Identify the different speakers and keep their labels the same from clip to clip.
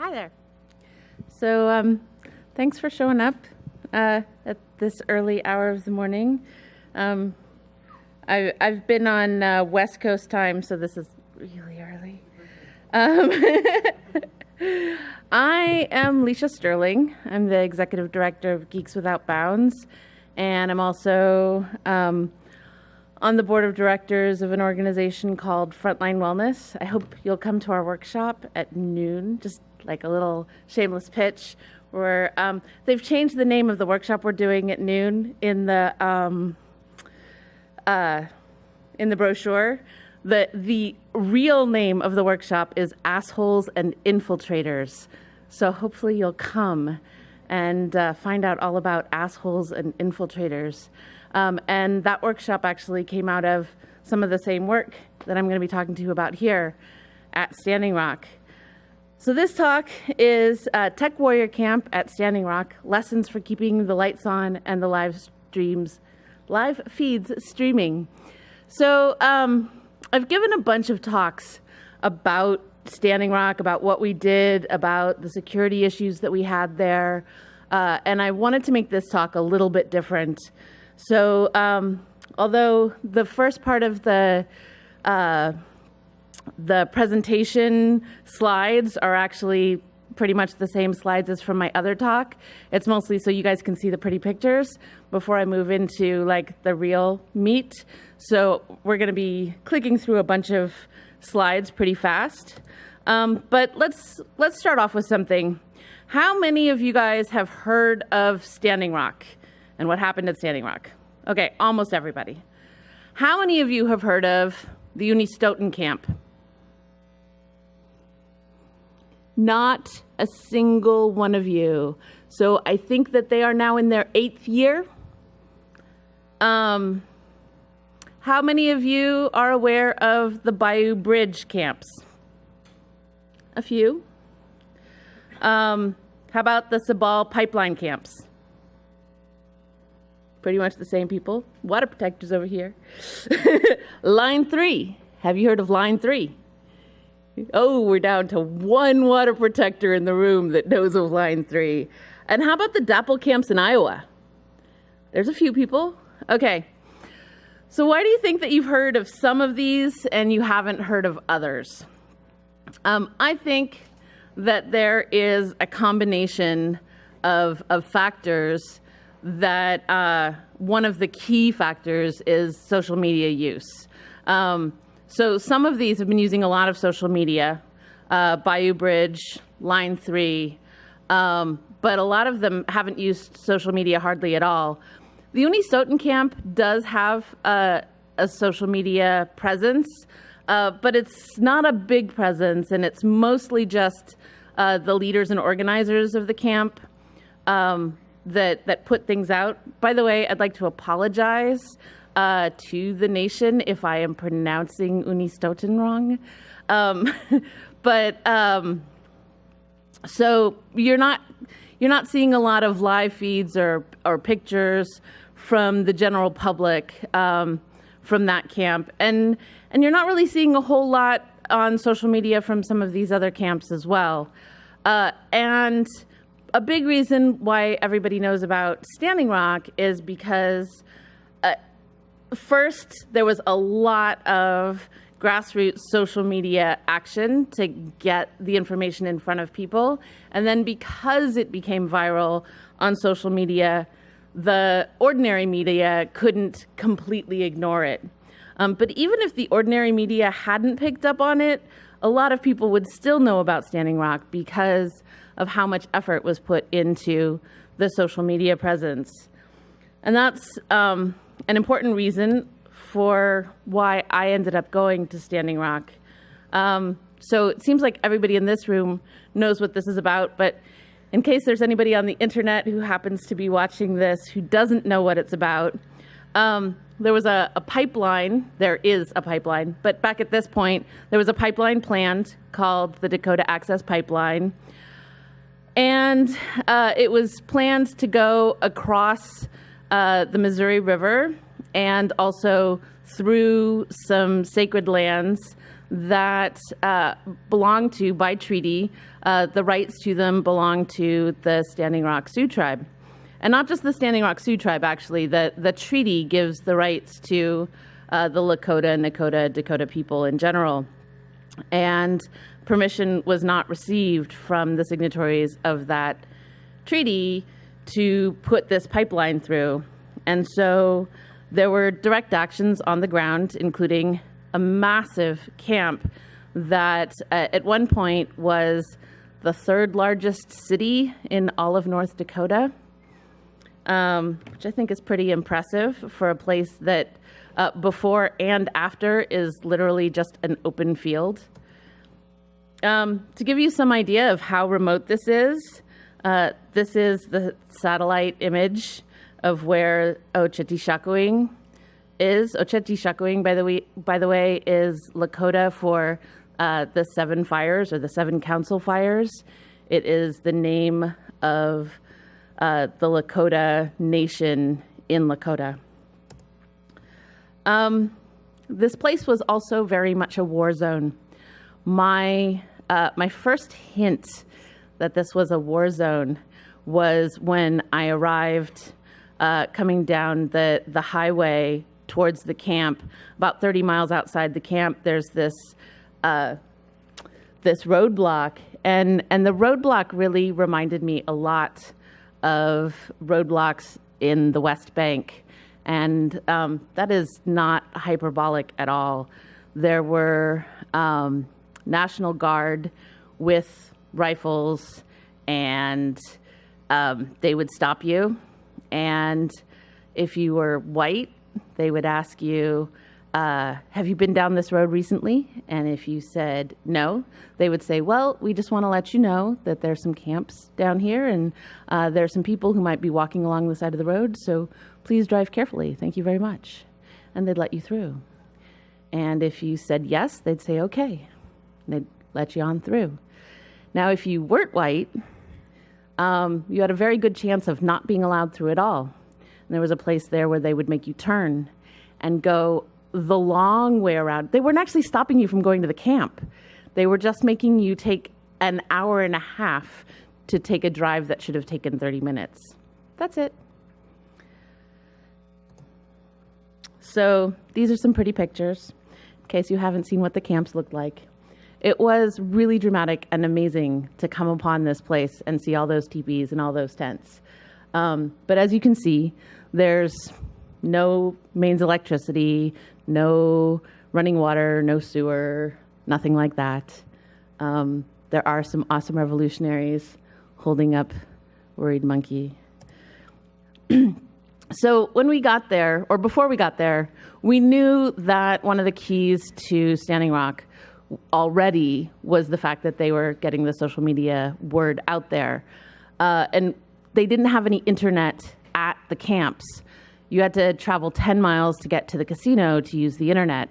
Speaker 1: Hi there. So thanks for showing up at this early hour of the morning. I've been on West Coast time, so this is really early. I am Leisha Sterling. I'm the Executive Director of Geeks Without Bounds, and I'm also on the board of directors of an organization called Frontline Wellness. I hope you'll come to our workshop at noon, just like a little shameless pitch, where they've changed the name of the workshop we're doing at noon in the brochure. The real name of the workshop is Assholes and Infiltrators. So hopefully you'll come and find out all about assholes and infiltrators. And that workshop actually came out of some of the same work that I'm going to be talking to you about here at Standing Rock. So this talk is Tech Warrior Camp at Standing Rock, lessons for keeping the lights on and the live feeds streaming. So I've given a bunch of talks about Standing Rock, about what we did, about the security issues that we had there, and I wanted to make this talk a little bit different. So although the first part of the presentation slides are actually pretty much the same slides as from my other talk, it's mostly so you guys can see the pretty pictures before I move into like the real meat. So we're going to be clicking through a bunch of slides pretty fast. But let's start off with something. How many of you guys have heard of Standing Rock and what happened at Standing Rock? Okay, almost everybody. How many of you have heard of the Uni Stoughton camp? Not a single one of you. So I think that they are now in their 8th year. How many of you are aware of the Bayou Bridge camps? A few. How about the Sabal Pipeline camps? Pretty much the same people. Water protectors over here. Line 3. Have you heard of Line 3? Oh, we're down to one water protector in the room that knows of Line 3. And how about the DAPL camps in Iowa? There's a few people. Okay. So why do you think that you've heard of some of these and you haven't heard of others? I think that there is a combination of factors that one of the key factors is social media use. So some of these have been using a lot of social media, Bayou Bridge, Line 3, but a lot of them haven't used social media hardly at all. The Uni Stoughton camp does have a social media presence, but it's not a big presence, and it's mostly just the leaders and organizers of the camp that put things out. By the way, I'd like to apologize to the nation if I am pronouncing Uni Stoughton wrong. So you're not seeing a lot of live feeds or pictures from the general public from that camp, and you're not really seeing a whole lot on social media from some of these other camps as well. And a big reason why everybody knows about Standing Rock is because first, there was a lot of grassroots social media action to get the information in front of people. And then because it became viral on social media, the ordinary media couldn't completely ignore it. But even if the ordinary media hadn't picked up on it, a lot of people would still know about Standing Rock because of how much effort was put into the social media presence. And that's an important reason for why I ended up going to Standing Rock. So it seems like everybody in this room knows what this is about, but in case there's anybody on the internet who happens to be watching this who doesn't know what it's about, there was a pipeline, there is a pipeline, but back at this point, there was a pipeline planned called the Dakota Access Pipeline. And it was planned to go across the Missouri River and also through some sacred lands that belong to, by treaty, the rights to them belong to the Standing Rock Sioux tribe. And not just the Standing Rock Sioux tribe, actually. The treaty gives the rights to the Lakota, Nakota, Dakota people in general. And permission was not received from the signatories of that treaty to put this pipeline through. And so there were direct actions on the ground, including a massive camp that at one point was the third largest city in all of North Dakota, which I think is pretty impressive for a place that before and after is literally just an open field. To give you some idea of how remote this is the satellite image of where Ocetishakowing is. Ocetishakowing, by the way, is Lakota for the Seven Fires or the Seven Council Fires. It is the name of the Lakota Nation in Lakota. This place was also very much a war zone. My first hint that this was a war zone was when I arrived coming down the highway towards the camp. About 30 miles outside the camp, there's this roadblock, and the roadblock really reminded me a lot of roadblocks in the West Bank, and that is not hyperbolic at all. There were National Guard with rifles, and they would stop you, and if you were white, they would ask you, have you been down this road recently? And if you said no, they would say, well, we just want to let you know that there's some camps down here, and there's some people who might be walking along the side of the road, so please drive carefully. Thank you very much. And they'd let you through. And if you said yes, they'd say okay. And they'd let you on through. Now, if you weren't white, you had a very good chance of not being allowed through at all. And there was a place there where they would make you turn and go the long way around. They weren't actually stopping you from going to the camp. They were just making you take an hour and a half to take a drive that should have taken 30 minutes. That's it. So these are some pretty pictures, in case you haven't seen what the camps looked like. It was really dramatic and amazing to come upon this place and see all those teepees and all those tents. But as you can see, there's no mains electricity, no running water, no sewer, nothing like that. There are some awesome revolutionaries holding up Worried Monkey. So when we got there, or before we got there, we knew that one of the keys to Standing Rock already was the fact that they were getting the social media word out there. And they didn't have any internet at the camps. You had to travel 10 miles to get to the casino to use the internet.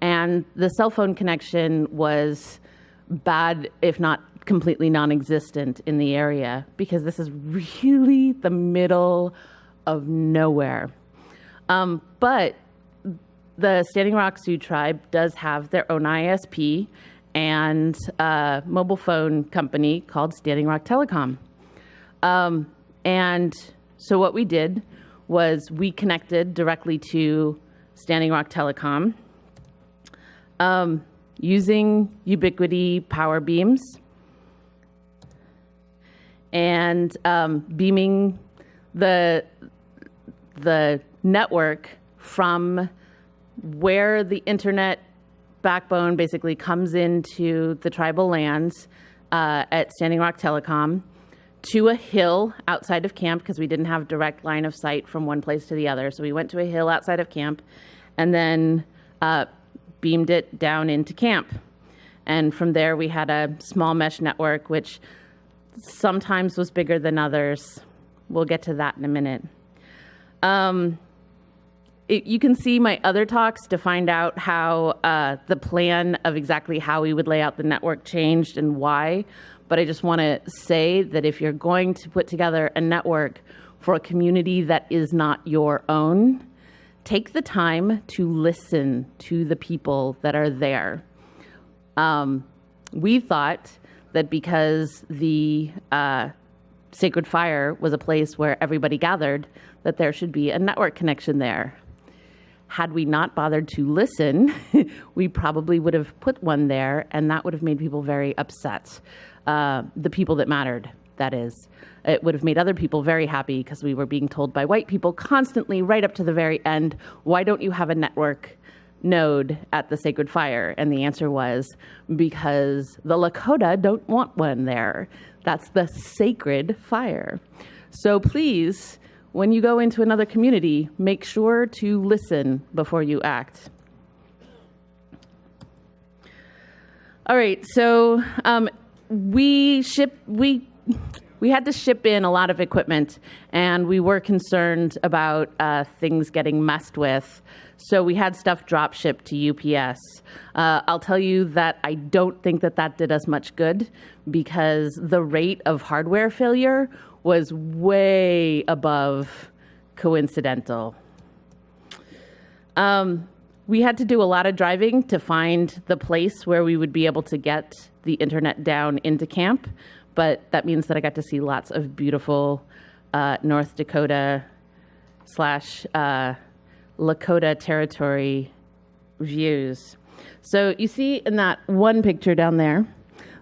Speaker 1: And the cell phone connection was bad, if not completely non-existent in the area, because this is really the middle of nowhere. But the Standing Rock Sioux tribe does have their own ISP and a mobile phone company called Standing Rock Telecom. And so what we did was we connected directly to Standing Rock Telecom using Ubiquiti power beams and beaming the network from where the internet backbone basically comes into the tribal lands at Standing Rock Telecom to a hill outside of camp, because we didn't have direct line of sight from one place to the other. So we went to a hill outside of camp and then beamed it down into camp. And from there we had a small mesh network, which sometimes was bigger than others. We'll get to that in a minute. You can see my other talks to find out how the plan of exactly how we would lay out the network changed and why. But I just want to say that if you're going to put together a network for a community that is not your own, take the time to listen to the people that are there. We thought that because the Sacred Fire was a place where everybody gathered, that there should be a network connection there. Had we not bothered to listen, we probably would have put one there, and that would have made people very upset. The people that mattered, that is. It would have made other people very happy because we were being told by white people constantly, right up to the very end, why don't you have a network node at the Sacred Fire? And the answer was, because the Lakota don't want one there. That's the Sacred Fire. So please, when you go into another community, make sure to listen before you act. All right, so we had to ship in a lot of equipment, and we were concerned about things getting messed with. So we had stuff drop shipped to UPS. I'll tell you that I don't think that did us much good, because the rate of hardware failure was way above coincidental. We had to do a lot of driving to find the place where we would be able to get the internet down into camp, but that means that I got to see lots of beautiful North Dakota / Lakota territory views. So you see in that one picture down there,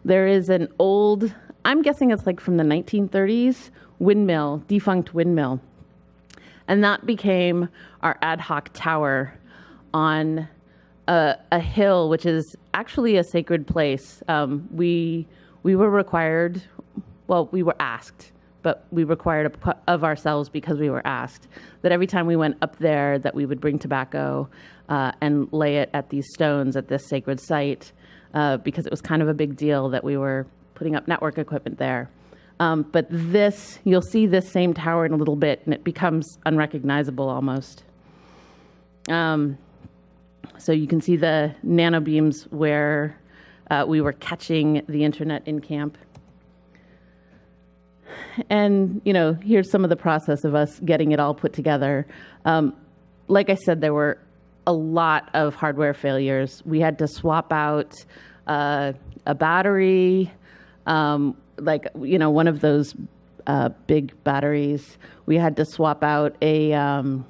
Speaker 1: there is an old, I'm guessing it's like from the 1930s, windmill, defunct windmill. And that became our ad hoc tower on a hill, which is actually a sacred place. We were required, well, we were asked, but we required of ourselves because we were asked, that every time we went up there that we would bring tobacco and lay it at these stones at this sacred site, because it was kind of a big deal that we were putting up network equipment there. But this, you'll see this same tower in a little bit, and it becomes unrecognizable almost. So you can see the nanobeams where we were catching the internet in camp. And, you know, here's some of the process of us getting it all put together. Like I said, there were a lot of hardware failures. We had to swap out a battery, like, you know, one of those big batteries. We had to swap out a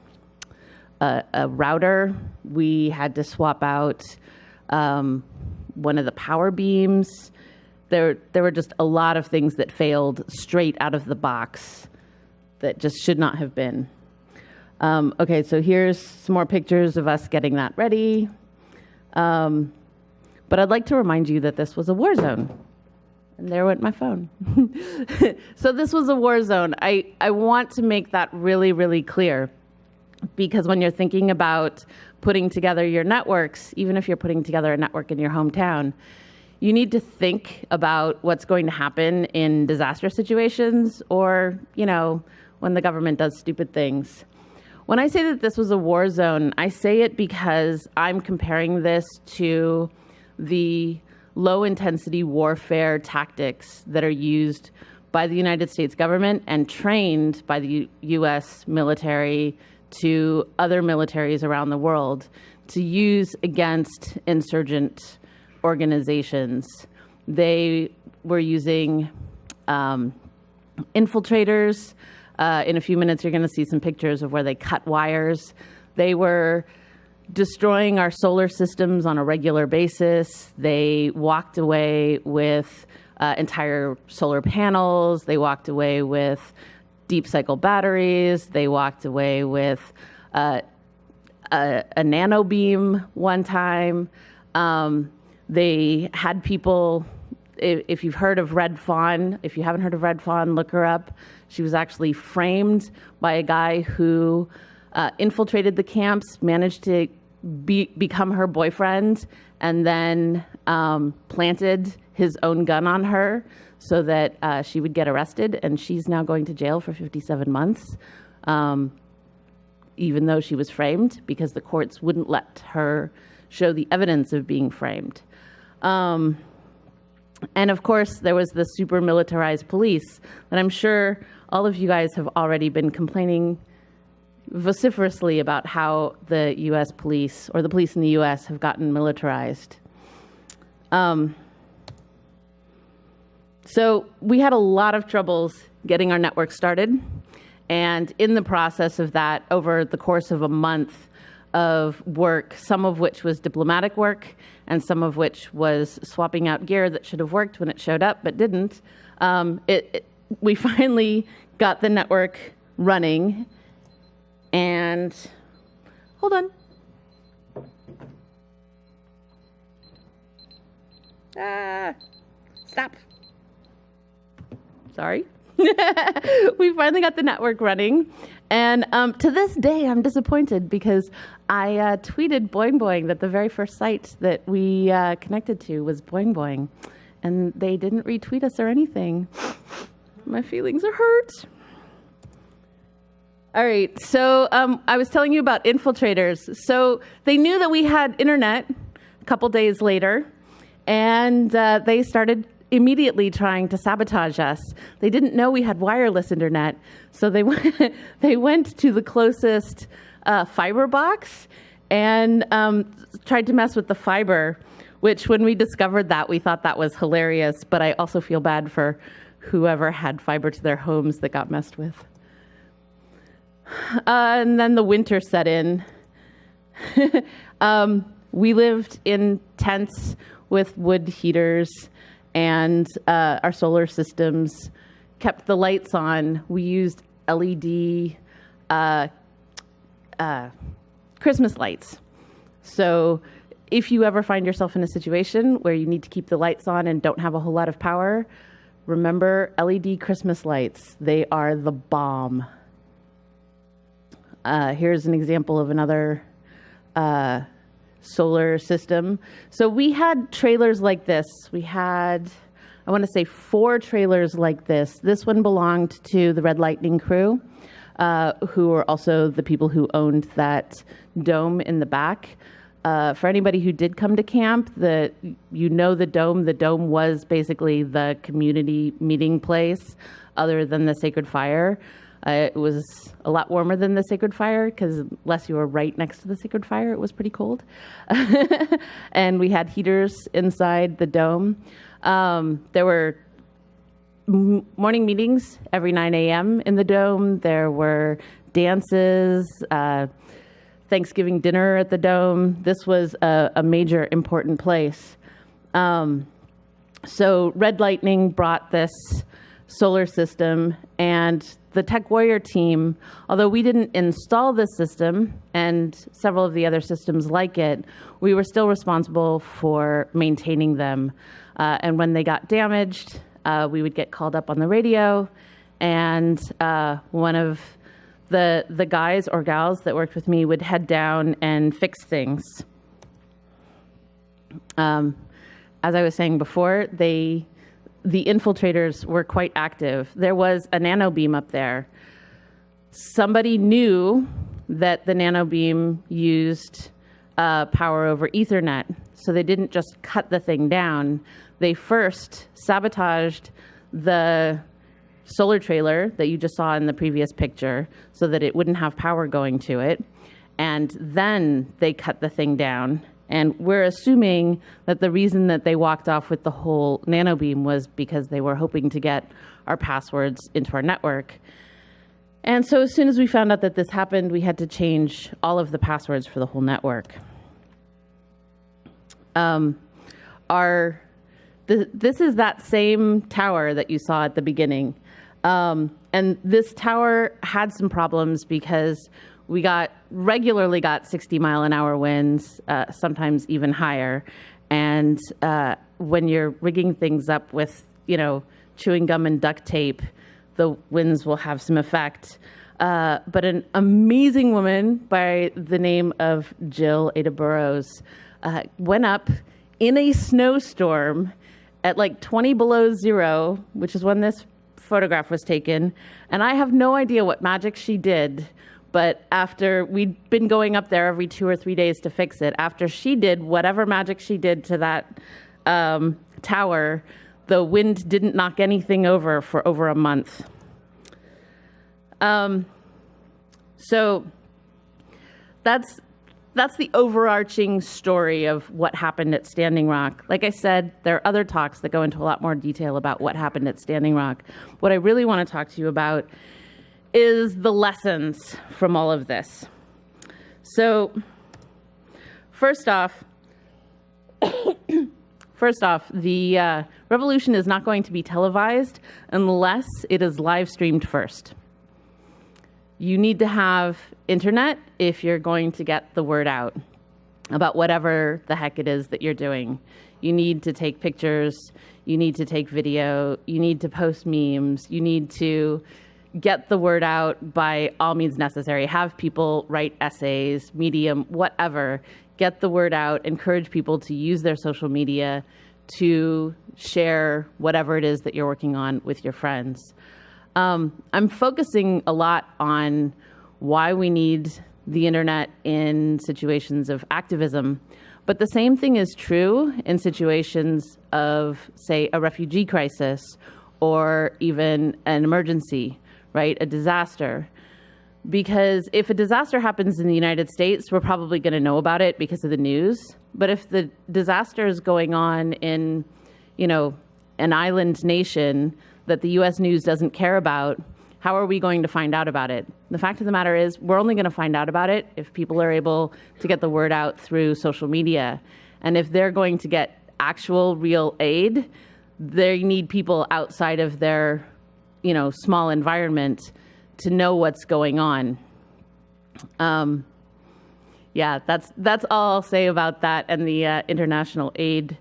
Speaker 1: router. We had to swap out one of the power beams. There were just a lot of things that failed straight out of the box that just should not have been. Okay, so here's some more pictures of us getting that ready. But I'd like to remind you that this was a war zone. And there went my phone. So this was a war zone. I want to make that really, really clear, because when you're thinking about putting together your networks, even if you're putting together a network in your hometown, you need to think about what's going to happen in disaster situations, or, you know, when the government does stupid things. When I say that this was a war zone, I say it because I'm comparing this to the low-intensity warfare tactics that are used by the United States government and trained by the U.S. military to other militaries around the world to use against insurgent organizations. They were using infiltrators. In a few minutes, you're going to see some pictures of where they cut wires. They were destroying our solar systems on a regular basis. They walked away with entire solar panels. They walked away with deep cycle batteries. They walked away with a nano beam one time. They had people, if you've heard of Red Fawn, if you haven't heard of Red Fawn, look her up. She was actually framed by a guy who infiltrated the camps, managed to become her boyfriend, and then planted his own gun on her so that she would get arrested. And she's now going to jail for 57 months, even though she was framed, because the courts wouldn't let her show the evidence of being framed. And of course, there was the super militarized police that I'm sure all of you guys have already been complaining vociferously about how the U.S. police, or the police in the U.S., have gotten militarized. So we had a lot of troubles getting our network started. And in the process of that, over the course of a month of work, some of which was diplomatic work and some of which was swapping out gear that should have worked when it showed up but didn't, we finally got the network running. And hold on. Stop. Sorry. We finally got the network running. And to this day, I'm disappointed because I tweeted Boing Boing that the very first site that we connected to was Boing Boing. And they didn't retweet us or anything. My feelings are hurt. All right, so I was telling you about infiltrators. So they knew that we had internet a couple days later, and they started immediately trying to sabotage us. They didn't know we had wireless internet, so they went to the closest fiber box and tried to mess with the fiber, which when we discovered that, we thought that was hilarious, but I also feel bad for whoever had fiber to their homes that got messed with. And then the winter set in. We lived in tents with wood heaters, and our solar systems kept the lights on. We used LED Christmas lights. So if you ever find yourself in a situation where you need to keep the lights on and don't have a whole lot of power, remember LED Christmas lights. They are the bomb. Here's an example of another solar system. So we had trailers like this. We had, I want to say, 4 trailers like this. This one belonged to the Red Lightning crew, who were also the people who owned that dome in the back. For anybody who did come to camp, the dome was basically the community meeting place other than the Sacred Fire. It was a lot warmer than the Sacred Fire because unless you were right next to the Sacred Fire, it was pretty cold. And we had heaters inside the dome. There were morning meetings every 9 a.m. in the dome. There were dances, Thanksgiving dinner at the dome. This was a major important place. So Red Lightning brought this solar system, and the Tech Warrior team, although we didn't install this system and several of the other systems like it, we were still responsible for maintaining them. And when they got damaged, we would get called up on the radio, and one of the guys or gals that worked with me would head down and fix things. As I was saying before, the infiltrators were quite active. There was a nano beam up there. Somebody knew that the nano beam used power over Ethernet, so they didn't just cut the thing down. They first sabotaged the solar trailer that you just saw in the previous picture so that it wouldn't have power going to it, and then they cut the thing down. And we're assuming that the reason that they walked off with the whole nano beam was because they were hoping to get our passwords into our network. And so as soon as we found out that this happened, we had to change all of the passwords for the whole network. This is that same tower that you saw at the beginning. And this tower had some problems because we regularly got 60-mile-an-hour winds, sometimes even higher. And when you're rigging things up with, chewing gum and duct tape, the winds will have some effect. But an amazing woman by the name of Jill Ada Burrows went up in a snowstorm at like 20 below zero, which is when this photograph was taken. And I have no idea what magic she did. But after we'd been going up there every 2 or 3 days to fix it, after she did whatever magic she did to that tower, the wind didn't knock anything over for over a month. So that's that's the overarching story of what happened at Standing Rock. Like I said, there are other talks that go into a lot more detail about what happened at Standing Rock. What I really want to talk to you about is the lessons from all of this. So, first off, the revolution is not going to be televised unless it is live streamed first. You need to have internet if you're going to get the word out about whatever the heck it is that you're doing. You need to take pictures, you need to take video, you need to post memes, you need to get the word out by all means necessary. Have people write essays, Medium, whatever. Get the word out, encourage people to use their social media to share whatever it is that you're working on with your friends. I'm focusing a lot on why we need the internet in situations of activism, but the same thing is true in situations of, say, a refugee crisis or even an emergency, right? A disaster. Because if a disaster happens in the United States, we're probably going to know about it because of the news. But if the disaster is going on in, an island nation that the U.S. news doesn't care about, how are we going to find out about it? The fact of the matter is, we're only going to find out about it if people are able to get the word out through social media. And if they're going to get actual, real aid, they need people outside of their, small environment to know what's going on. That's all I'll say about that and the international aid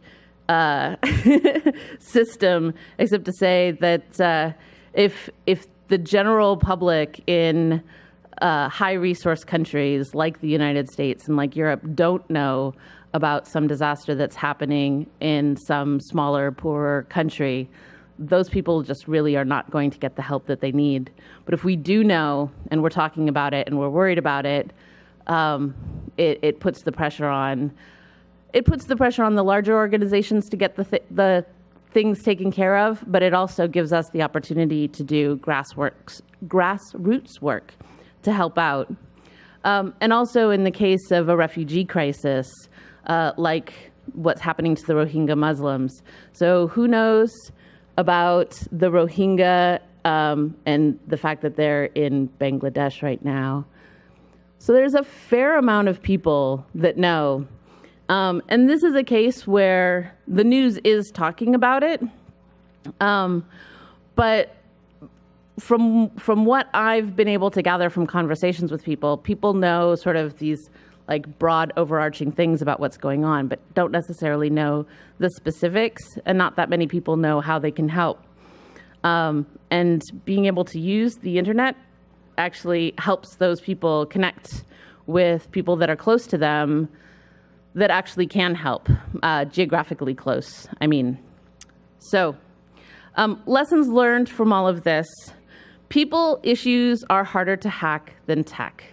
Speaker 1: system, except to say that if the general public in high resource countries like the United States and like Europe don't know about some disaster that's happening in some smaller, poorer country, those people just really are not going to get the help that they need. But if we do know, and we're talking about it, and we're worried about it, it puts the pressure on. It puts the pressure on the larger organizations to get the things taken care of, but it also gives us the opportunity to do grassroots work to help out. And also in the case of a refugee crisis, like what's happening to the Rohingya Muslims. So who knows about the Rohingya and the fact that they're in Bangladesh right now? So there's a fair amount of people that know. And this is a case where the news is talking about it. But from what I've been able to gather from conversations with people know sort of these like broad overarching things about what's going on, but don't necessarily know the specifics, and not that many people know how they can help. And being able to use the internet actually helps those people connect with people that are close to them that actually can help, geographically close, I mean. So, lessons learned from all of this. People issues are harder to hack than tech.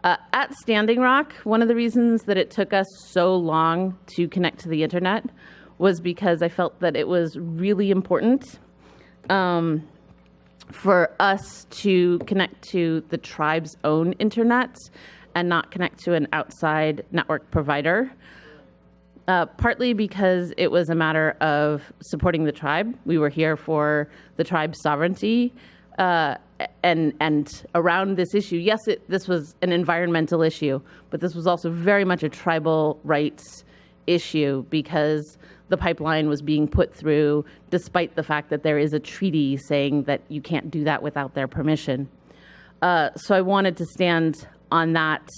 Speaker 1: At Standing Rock, one of the reasons that it took us so long to connect to the internet was because I felt that it was really important for us to connect to the tribe's own internet and not connect to an outside network provider. Partly because it was a matter of supporting the tribe. We were here for the tribe's sovereignty. And around this issue, yes, this was an environmental issue, but this was also very much a tribal rights issue because the pipeline was being put through despite the fact that there is a treaty saying that you can't do that without their permission. So I wanted to stand on that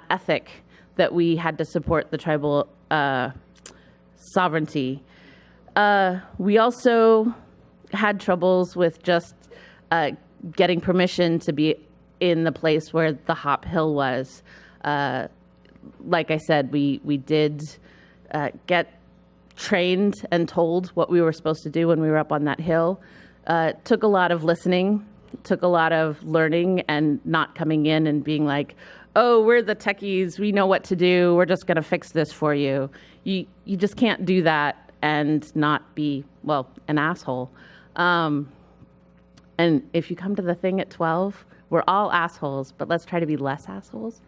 Speaker 1: ethic that we had to support the tribal sovereignty. We also had troubles with just getting permission to be in the place where the Hop Hill was. Like I said, we did get trained and told what we were supposed to do when we were up on that hill. It took a lot of listening, took a lot of learning and not coming in and being like, oh, we're the techies, we know what to do, we're just gonna fix this for you. You just can't do that and not be, well, an asshole. And if you come to the thing at 12, We're all assholes, but let's try to be less assholes.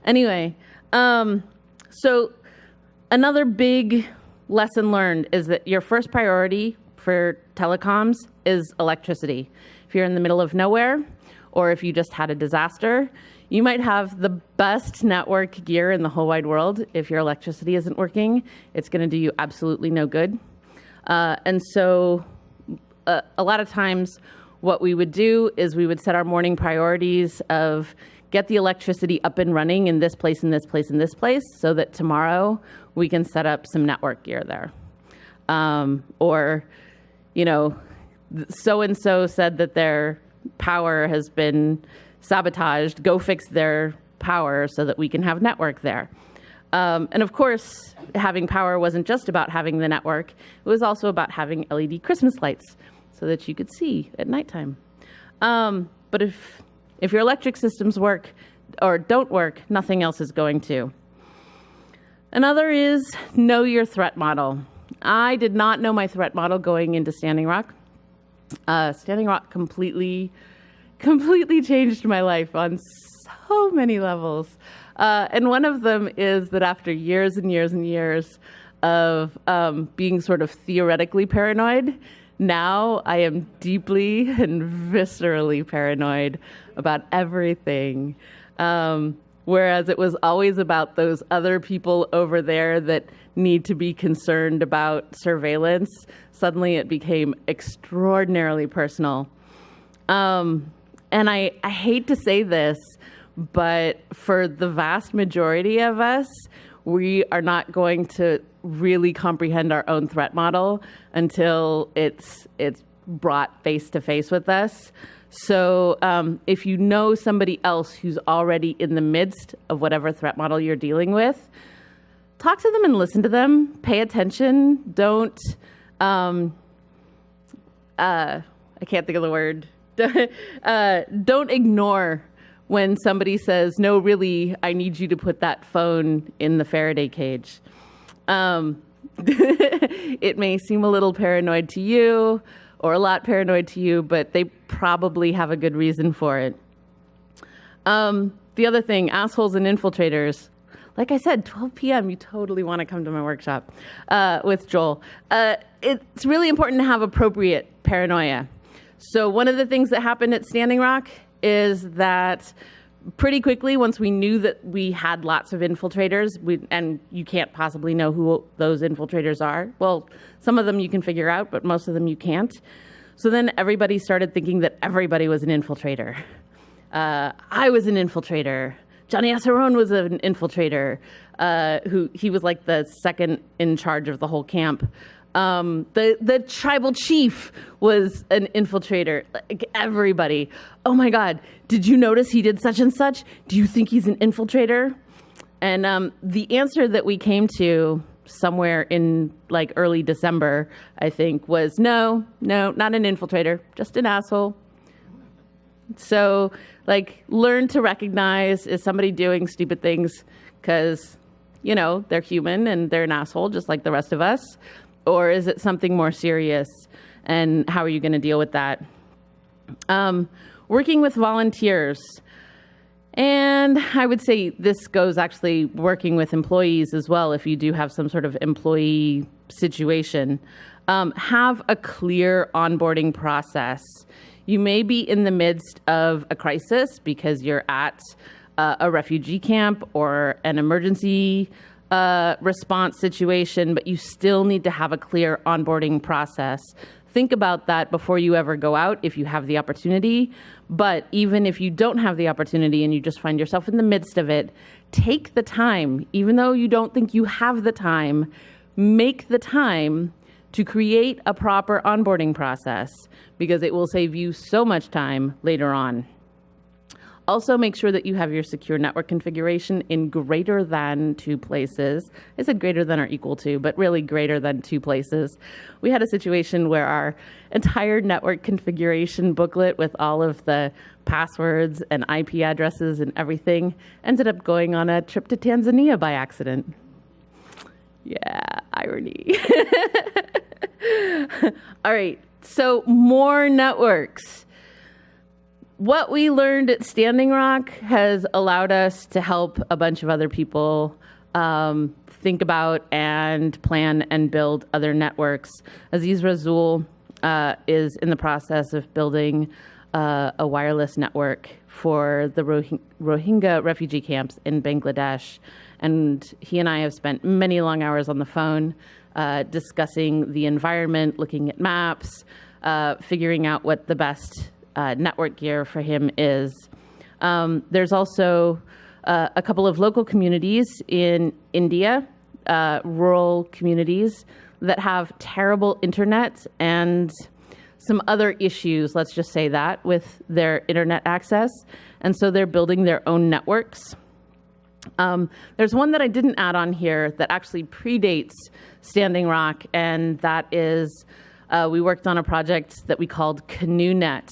Speaker 1: Anyway, so another big lesson learned is that your first priority for telecoms is electricity. If you're in the middle of nowhere, or if you just had a disaster, you might have the best network gear in the whole wide world. If your electricity isn't working, it's going to do you absolutely no good. And so a lot of times what we would do is we would set our morning priorities of get the electricity up and running in this place, in this place, in this place, so that tomorrow we can set up some network gear there. Or, you know, so-and-so said that their power has been sabotaged. Go fix their power so that we can have network there. And of course, having power wasn't just about having the network. It was also about having LED Christmas lights so that you could see at nighttime. But if your electric systems work or don't work, nothing else is going to. Another is know your threat model. I did not know my threat model going into Standing Rock. Standing Rock completely changed my life on so many levels. And one of them is that after years and years and years of being sort of theoretically paranoid, now I am deeply and viscerally paranoid about everything. Whereas it was always about those other people over there that need to be concerned about surveillance, suddenly it became extraordinarily personal. And I hate to say this, but for the vast majority of us, we are not going to really comprehend our own threat model until it's brought face to face with us. So if you know somebody else who's already in the midst of whatever threat model you're dealing with, talk to them and listen to them. Pay attention. Don't, I can't think of the word. Don't ignore when somebody says, no, really, I need you to put that phone in the Faraday cage. It may seem a little paranoid to you or a lot paranoid to you, but they probably have a good reason for it. The other thing, assholes and infiltrators. Like I said, 12 p.m., you totally want to come to my workshop with Joel. It's really important to have appropriate paranoia. So one of the things that happened at Standing Rock is that pretty quickly, once we knew that we had lots of infiltrators, and you can't possibly know who those infiltrators are. Well, some of them you can figure out, but most of them you can't. So then everybody started thinking that everybody was an infiltrator. I was an infiltrator. Johnny Asarone was an infiltrator, he was like the second in charge of the whole camp. The tribal chief was an infiltrator. Like everybody. Oh my God, did you notice he did such and such? Do you think he's an infiltrator? And the answer that we came to somewhere in like early December, I think, was no, not an infiltrator, just an asshole. So like learn to recognize, is somebody doing stupid things because, you know, they're human and they're an asshole just like the rest of us? Or is it something more serious? And how are you going to deal with that? Working with volunteers. And I would say this goes actually working with employees as well. If you do have some sort of employee situation, have a clear onboarding process. You may be in the midst of a crisis because you're at a refugee camp or an emergency response situation, but you still need to have a clear onboarding process. Think about that before you ever go out if you have the opportunity. But even if you don't have the opportunity and you just find yourself in the midst of it, take the time, even though you don't think you have the time, make the time to create a proper onboarding process because it will save you so much time later on. Also, make sure that you have your secure network configuration in greater than 2 places. I said greater than or equal to, but really greater than 2 places. We had a situation where our entire network configuration booklet with all of the passwords and IP addresses and everything ended up going on a trip to Tanzania by accident. Yeah, irony. All right, so more networks. What we learned at Standing Rock has allowed us to help a bunch of other people think about and plan and build other networks. Aziz Razul is in the process of building a wireless network for the Rohingya refugee camps in Bangladesh. And he and I have spent many long hours on the phone discussing the environment, looking at maps, figuring out what the best network gear for him is. There's also a couple of local communities in India, rural communities that have terrible internet and some other issues, let's just say that, with their internet access. And so they're building their own networks. There's one that I didn't add on here that actually predates Standing Rock, and that is we worked on a project that we called CanoeNet,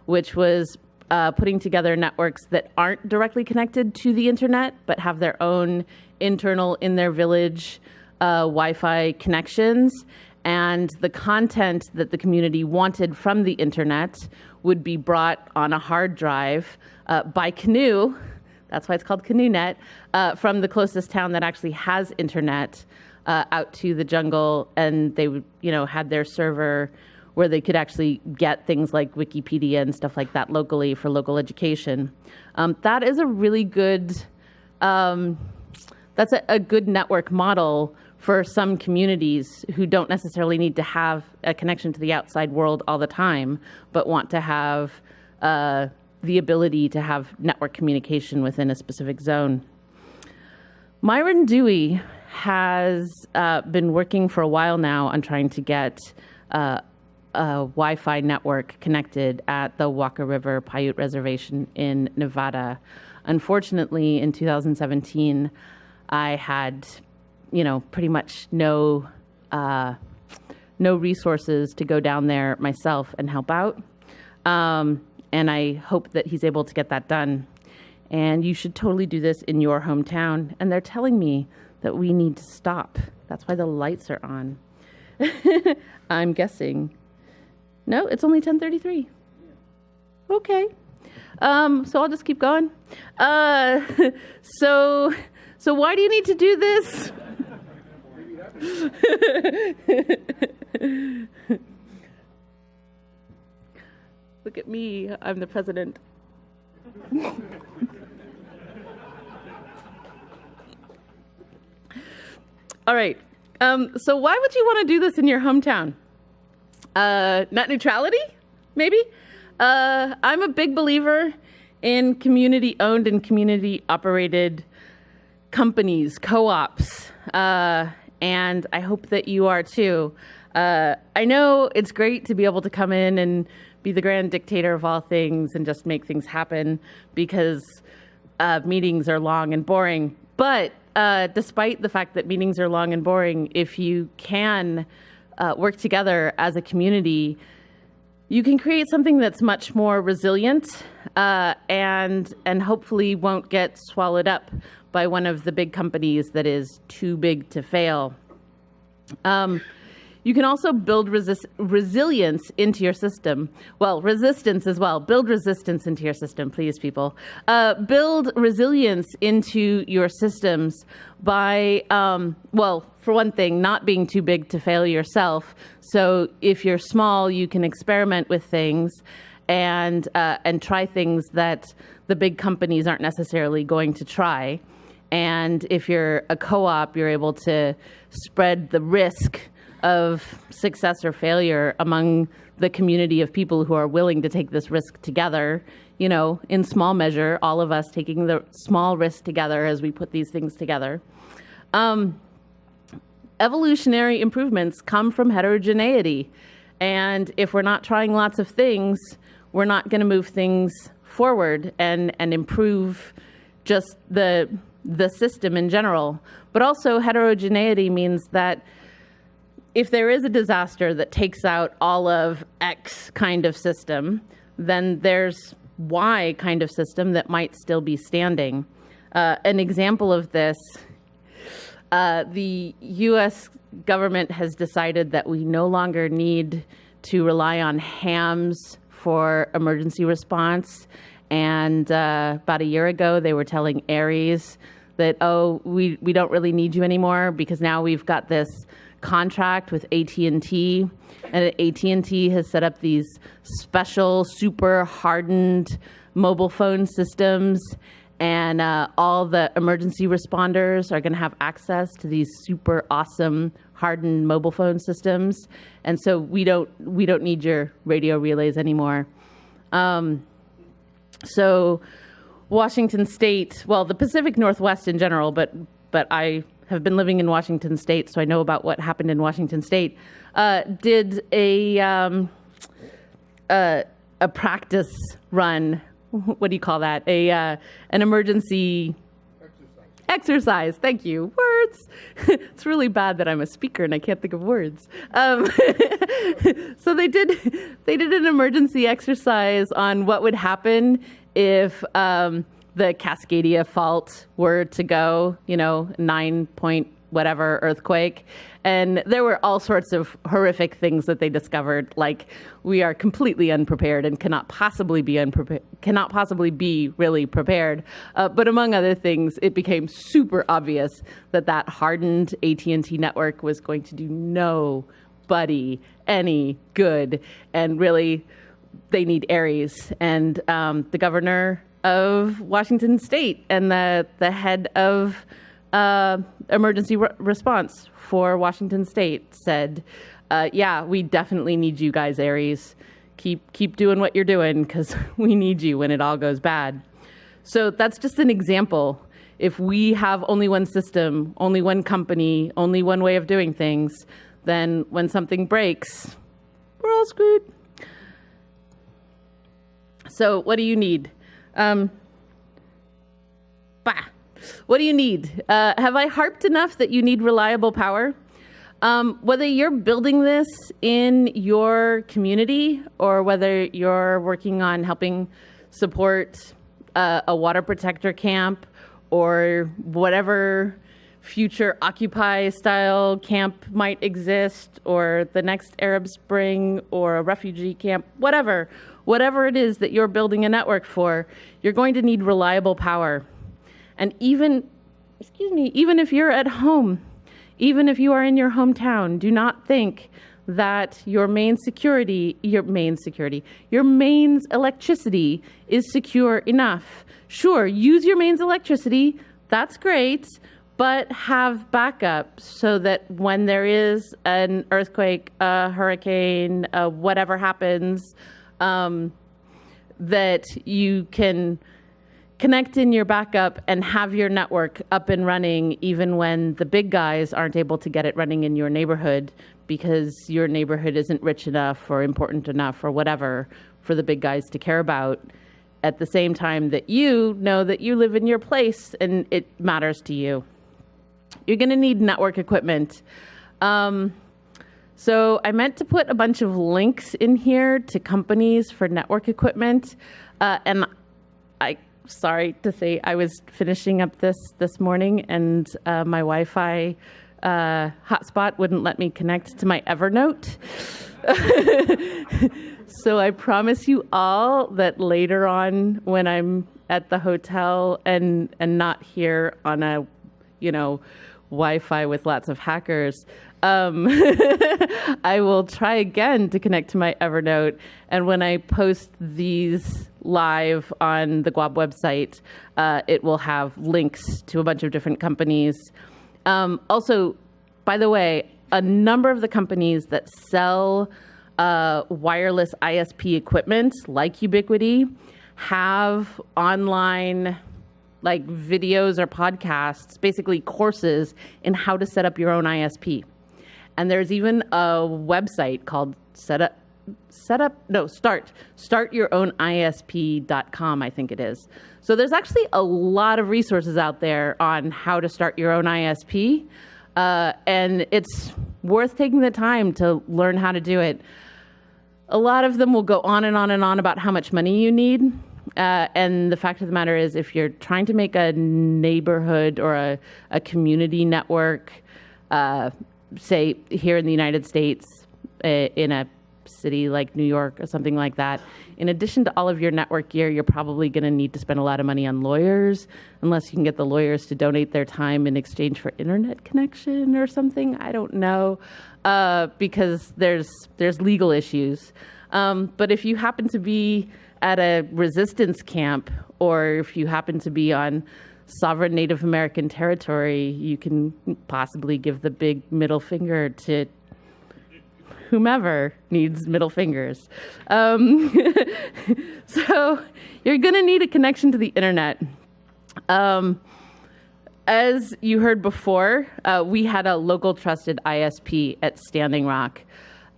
Speaker 1: which was putting together networks that aren't directly connected to the internet, but have their own internal, in their village, Wi-Fi connections. And the content that the community wanted from the internet would be brought on a hard drive by canoe. That's why it's called CanoeNet, from the closest town that actually has internet out to the jungle. And they would, had their server where they could actually get things like Wikipedia and stuff like that locally for local education. That is a really good, that's a good network model for some communities who don't necessarily need to have a connection to the outside world all the time, but want to have the ability to have network communication within a specific zone. Myron Dewey has been working for a while now on trying to get a Wi-Fi network connected at the Walker River Paiute Reservation in Nevada. Unfortunately, in 2017, I had pretty much no resources to go down there myself and help out. And I hope that he's able to get that done. And you should totally do this in your hometown. And they're telling me that we need to stop. That's why the lights are on. I'm guessing. No, it's only 10:33. Okay. So I'll just keep going. So why do you need to do this? Look at me, I'm the president. All right, so why would you want to do this in your hometown? Net neutrality, maybe? I'm a big believer in community-owned and community-operated companies, co-ops, and I hope that you are too. I know it's great to be able to come in and be the grand dictator of all things and just make things happen because meetings are long and boring. But despite the fact that meetings are long and boring, if you can work together as a community, you can create something that's much more resilient and hopefully won't get swallowed up by one of the big companies that is too big to fail. You can also build resilience into your system. Well, resistance as well. Build resistance into your system, please, people. Build resilience into your systems by, well, for one thing, not being too big to fail yourself. So if you're small, you can experiment with things and try things that the big companies aren't necessarily going to try. And if you're a co-op, you're able to spread the risk of success or failure among the community of people who are willing to take this risk together, in small measure, all of us taking the small risk together as we put these things together. Evolutionary improvements come from heterogeneity. And if we're not trying lots of things, we're not going to move things forward and improve just the system in general. But also heterogeneity means that if there is a disaster that takes out all of X kind of system, then there's Y kind of system that might still be standing. An example of this, the US government has decided that we no longer need to rely on hams for emergency response. And about a year ago, they were telling ARES that, oh, we don't really need you anymore because now we've got this contract with AT&T. And AT&T has set up these special, super hardened mobile phone systems. And all the emergency responders are going to have access to these super awesome hardened mobile phone systems. And so we don't need your radio relays anymore. So Washington State, well, the Pacific Northwest in general, but I have been living in Washington State, so I know about what happened in Washington State, did a practice run. What do you call that? An emergency exercise. Thank you. Words. It's really bad that I'm a speaker and I can't think of words. So they did an emergency exercise on what would happen if the Cascadia fault were to go, 9 point whatever earthquake. And there were all sorts of horrific things that they discovered, like we are completely unprepared and cannot possibly be really prepared. But among other things, it became super obvious that hardened AT&T network was going to do nobody any good. And really, they need ARES. And the governor of Washington State and the head of emergency response for Washington State said, yeah, we definitely need you guys, ARES. Keep doing what you're doing because we need you when it all goes bad. So that's just an example. If we have only one system, only one company, only one way of doing things, then when something breaks, we're all screwed. So what do you need? What do you need? Have I harped enough that you need reliable power? Whether you're building this in your community or whether you're working on helping support a water protector camp or whatever future Occupy style camp might exist, or the next Arab Spring or a refugee camp, whatever it is that you're building a network for, you're going to need reliable power. And even if you're at home, even if you are in your hometown, do not think that your mains electricity is secure enough. Sure, use your mains electricity, that's great, but have backup so that when there is an earthquake, a hurricane, whatever happens, that you can connect in your backup and have your network up and running even when the big guys aren't able to get it running in your neighborhood because your neighborhood isn't rich enough or important enough or whatever for the big guys to care about, at the same time that you know that you live in your place and it matters to you. You're going to need network equipment. So I meant to put a bunch of links in here to companies for network equipment, and sorry to say, I was finishing up this morning and my Wi-Fi hotspot wouldn't let me connect to my Evernote. So I promise you all that later on when I'm at the hotel and not here on a, Wi-Fi with lots of hackers, I will try again to connect to my Evernote. And when I post these live on the GWAB website, it will have links to a bunch of different companies. Also, by the way, a number of the companies that sell wireless ISP equipment, like Ubiquity, have online videos or podcasts, basically courses in how to set up your own ISP. And there's even a website called startyourownISP.com, I think it is. So there's actually a lot of resources out there on how to start your own ISP. And it's worth taking the time to learn how to do it. A lot of them will go on and on and on about how much money you need. And the fact of the matter is, if you're trying to make a neighborhood or a community network, say here in the United States, in a city like New York or something like that, in addition to all of your network gear, you're probably going to need to spend a lot of money on lawyers, unless you can get the lawyers to donate their time in exchange for internet connection or something. I don't know, because there's legal issues. But if you happen to be at a resistance camp, or if you happen to be on sovereign Native American territory, you can possibly give the big middle finger to whomever needs middle fingers. So you're going to need a connection to the internet. As you heard before, we had a local trusted ISP at Standing Rock.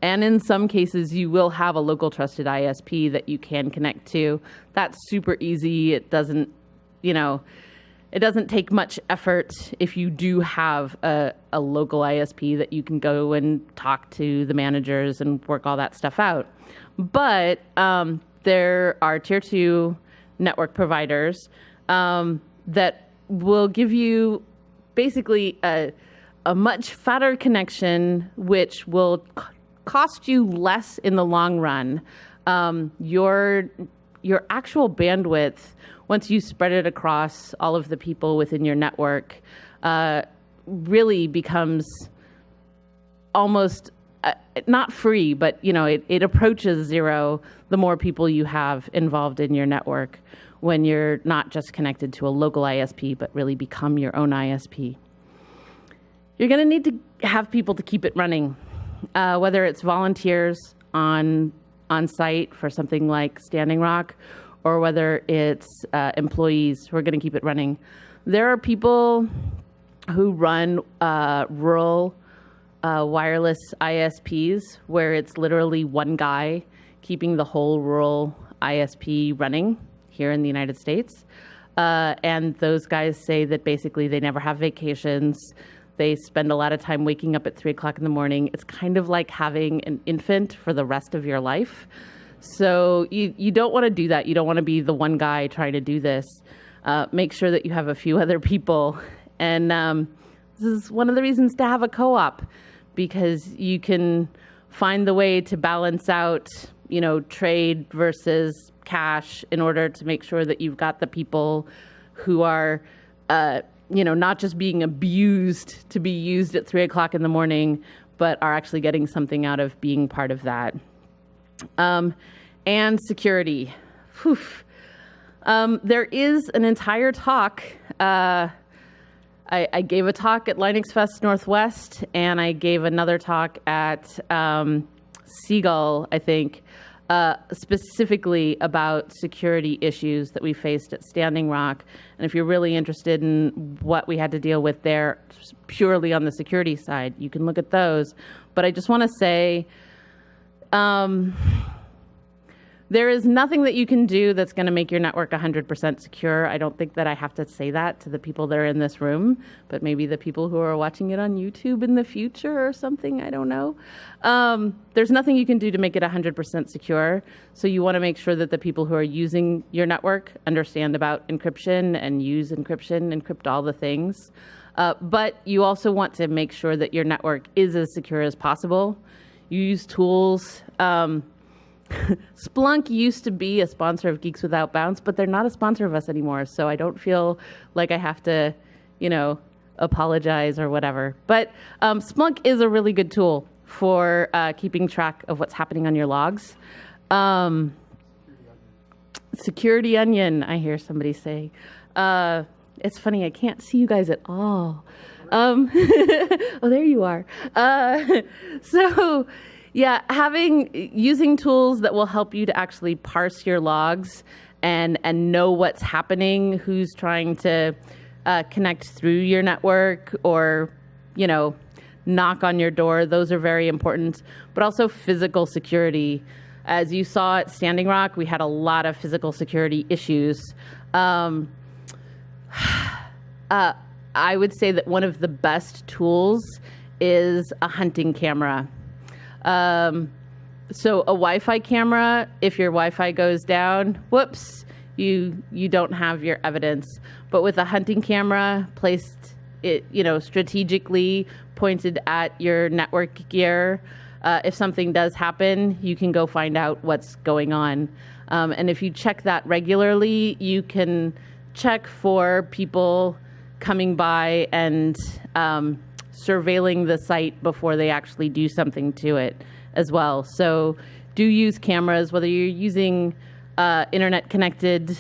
Speaker 1: And in some cases, you will have a local trusted ISP that you can connect to. That's super easy. It doesn't take much effort if you do have a local ISP that you can go and talk to the managers and work all that stuff out. But there are tier 2 network providers that will give you basically a much fatter connection, which will cost you less in the long run. Your actual bandwidth, once you spread it across all of the people within your network, really becomes almost not free, but it approaches zero the more people you have involved in your network, when you're not just connected to a local ISP, but really become your own ISP. You're going to need to have people to keep it running. Whether it's volunteers on site for something like Standing Rock, or whether it's employees who are going to keep it running. There are people who run rural wireless ISPs, where it's literally one guy keeping the whole rural ISP running here in the United States. And those guys say that basically they never have vacations. They spend a lot of time waking up at 3 o'clock in the morning. It's kind of like having an infant for the rest of your life. So you don't want to do that. You don't want to be the one guy trying to do this. Make sure that you have a few other people. And this is one of the reasons to have a co-op, because you can find the way to balance out, trade versus cash, in order to make sure that you've got the people who are not just being abused to be used at 3 o'clock in the morning, but are actually getting something out of being part of that. And security. There is an entire talk. I gave a talk at Linux Fest Northwest, and I gave another talk at Seagull, I think, specifically about security issues that we faced at Standing Rock. And if you're really interested in what we had to deal with there, purely on the security side, you can look at those. But I just want to say, there is nothing that you can do that's going to make your network 100% secure. I don't think that I have to say that to the people that are in this room, but maybe the people who are watching it on YouTube in the future or something, I don't know. There's nothing you can do to make it 100% secure. So you want to make sure that the people who are using your network understand about encryption and use encryption, encrypt all the things. But you also want to make sure that your network is as secure as possible. You use tools. Splunk used to be a sponsor of Geeks Without Bounds, but they're not a sponsor of us anymore. So I don't feel like I have to, apologize or whatever. But Splunk is a really good tool for keeping track of what's happening on your logs. Security Onion, I hear somebody say. It's funny, I can't see you guys at all. Oh, there you are. Yeah, using tools that will help you to actually parse your logs and know what's happening, who's trying to connect through your network or, knock on your door. Those are very important. But also physical security. As you saw at Standing Rock, we had a lot of physical security issues. I would say that one of the best tools is a hunting camera. So a Wi-Fi camera, if your Wi-Fi goes down, whoops, you don't have your evidence. But with a hunting camera placed, strategically pointed at your network gear, if something does happen, you can go find out what's going on. And if you check that regularly, you can check for people coming by and surveilling the site before they actually do something to it as well. So do use cameras, whether you're using internet-connected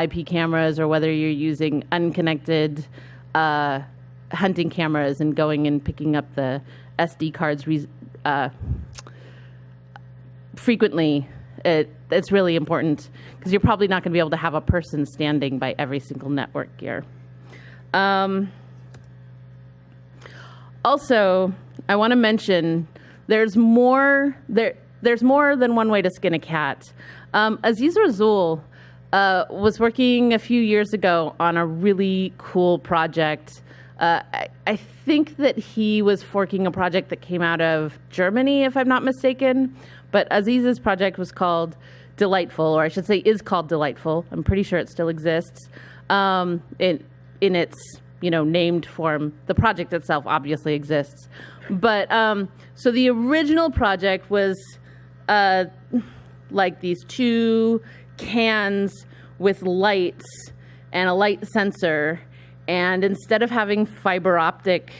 Speaker 1: IP cameras or whether you're using unconnected hunting cameras and going and picking up the SD cards frequently. It's really important because you're probably not going to be able to have a person standing by every single network gear. Also, I want to mention there's more than one way to skin a cat. Aziz Razul was working a few years ago on a really cool project. I think that he was forking a project that came out of Germany, if I'm not mistaken. But Aziz's project was called Delightful, or I should say is called Delightful. I'm pretty sure it still exists in its named form. The project itself obviously exists. But so the original project was like these two cans with lights and a light sensor. And instead of having fiber optic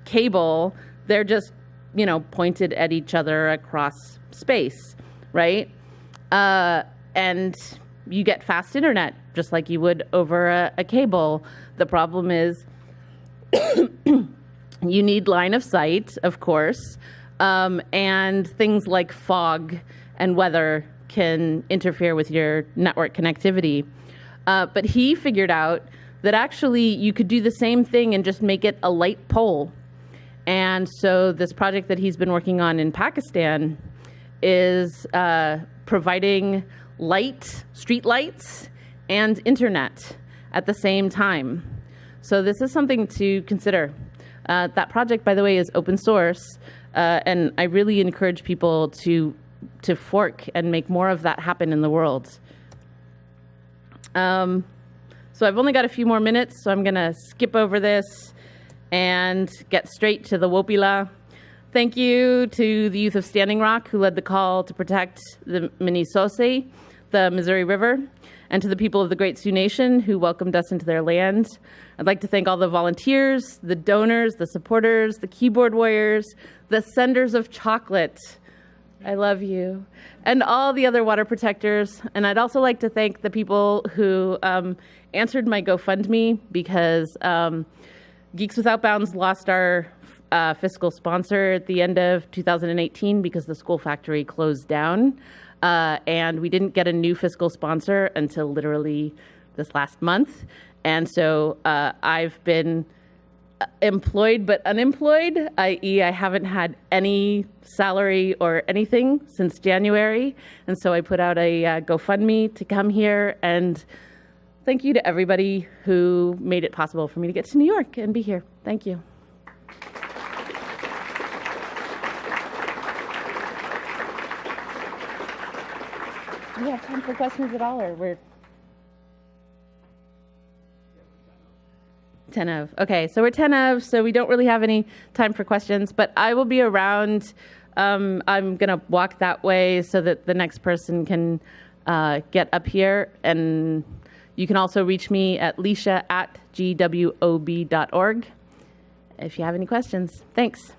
Speaker 1: cable, they're just, pointed at each other across space, right? And you get fast internet, just like you would over a cable. The problem is you need line of sight, of course, and things like fog and weather can interfere with your network connectivity. But he figured out that actually you could do the same thing and just make it a light pole. And so this project that he's been working on in Pakistan is providing street lights and internet at the same time. So this is something to consider. That project, by the way, is open source, and I really encourage people to fork and make more of that happen in the world. So I've only got a few more minutes, so I'm going to skip over this and get straight to the Wopila. Thank you to the youth of Standing Rock who led the call to protect the Minnesota, the Missouri River, and to the people of the Great Sioux Nation who welcomed us into their land. I'd like to thank all the volunteers, the donors, the supporters, the keyboard warriors, the senders of chocolate. I love you. And all the other water protectors. And I'd also like to thank the people who answered my GoFundMe because Geeks Without Bounds lost our fiscal sponsor at the end of 2018 because the school factory closed down. And we didn't get a new fiscal sponsor until literally this last month. And so I've been employed but unemployed, i.e. I haven't had any salary or anything since January. And so I put out a GoFundMe to come here, and thank you to everybody who made it possible for me to get to New York and be here. Thank you. Do we have time for questions at all, or we're 10 of? Okay, so we're 10 of, so we don't really have any time for questions, but I will be around. I'm going to walk that way so that the next person can get up here. And you can also reach me at leisha@gwob.org if you have any questions. Thanks.